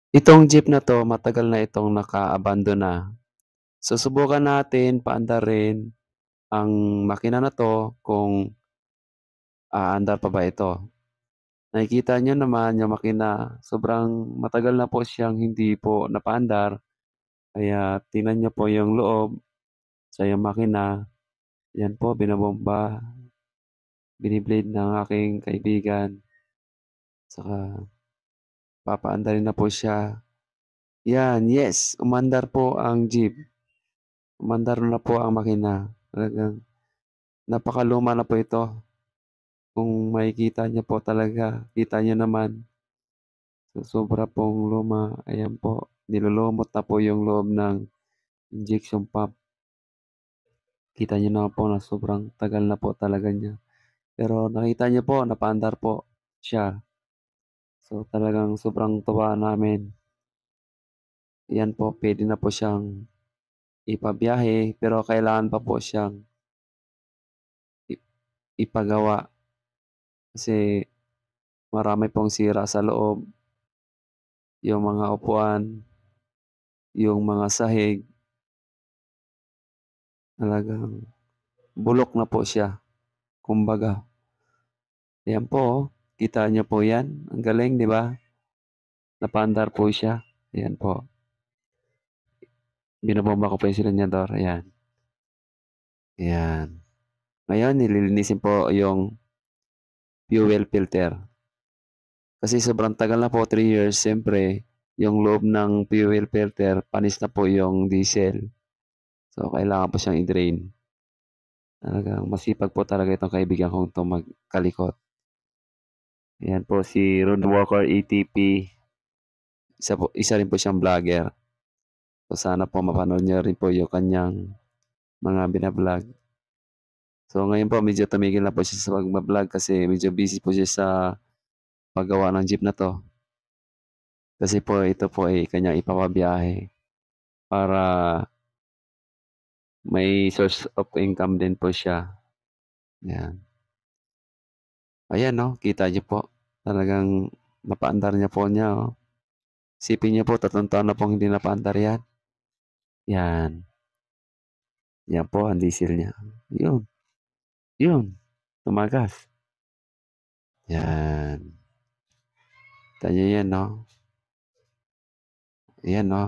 Itong jeep na 'to matagal na itong naka-abandona. Susubukan natin paandarin ang makina na 'to kung aandar pa ba ito. Nakikita niyo naman yung makina, sobrang matagal na po siyang hindi po napaandar, kaya tingnan niyo po yung loob sa yung makina, 'yan po binobomba, bini-blade ng aking kaibigan, saka papaandarin na po siya. 'Yan, yes, umandar po ang jeep, umandar na po ang makina. Talagang napakaluma na po ito. Kung makikita niyo po talaga, kita niyo naman, sobra pong luma, ayan po, nilulumot na po yung loob ng injection pump. Kita niyo naman po na sobrang tagal na po talaga niya. Pero nakita niyo po napaandar po siya. So, talagang sobrang tuwa namin. 'Yan po, puwede na po siyang ipabiyahe, pero kailangan pa po siyang i ipagawa kasi marami pong sira sa loob, yung mga upuan, yung mga sahig, talagang bulok na po siya kumbaga. Ayan po, oh, kita niyo po 'yan, ang galing 'di ba? Napaandar po siya, ayan po. Binobomba ko po yung silindador, ayan, ayan. Ngayon nililinisin po yung fuel filter. Kasi sobrang tagal na po, 3 years, siyempre yung loob ng fuel filter panis na po yung diesel. So, kailangan po siyang i-drain. Talagang masipag po talaga itong kaibigan kong 'to magkalikot. Ayan po si Road Walker ATP, isa rin po siyang vlogger. So, sana po mapanood niyo rin po yung kanyang mga bina-vlog. So, ngayon po medyo tumigil na po siya sa pagba-vlog kasi medyo busy po siya sa paggawa ng jeep na 'to. Kasi po ito po ay kanyang ipapabiyahe para may source of income din po siya, 'yan. Ayan 'no, kita niyo po, talagang napaandar niya po niya, oh. Isipin niyo po 3 taon na pong hindi napaandar 'yan, 'yan. 'Yan po ang diesel niya, 'yun, 'yun, tumagas, 'yan. Kita niyo 'yan 'no, 'yan 'no,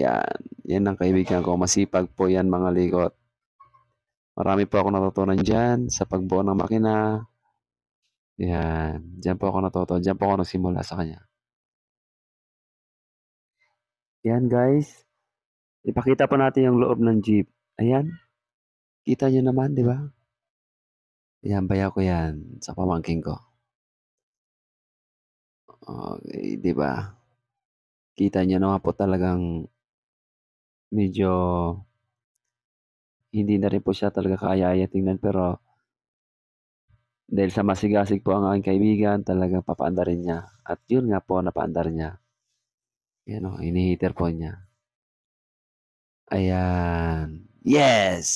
'yan, 'yan ang kaibigan ko, masipag po 'yan mga likot. Marami po akong natutunan diyan sa pagbuo ng makina, 'yan. Diyan po ako natuto, diyan po ako nagsimula sa kanya. 'Yan guys, ipakita po natin yung loob ng jeep, ayan, kita niyo naman 'di ba? 'Yan bayaw ko 'yan sa pamangkin ko. Okey, 'di ba? Kita niyo naman po talagang medyo hindi na rin po siya talaga kaaya-aya tingnan, pero dahil sa masigasig po ang aking kaibigan, talagang papaandarin niya at yun nga po napaandar niya. Ayan o, hini-heater po niya. Ayan, yes!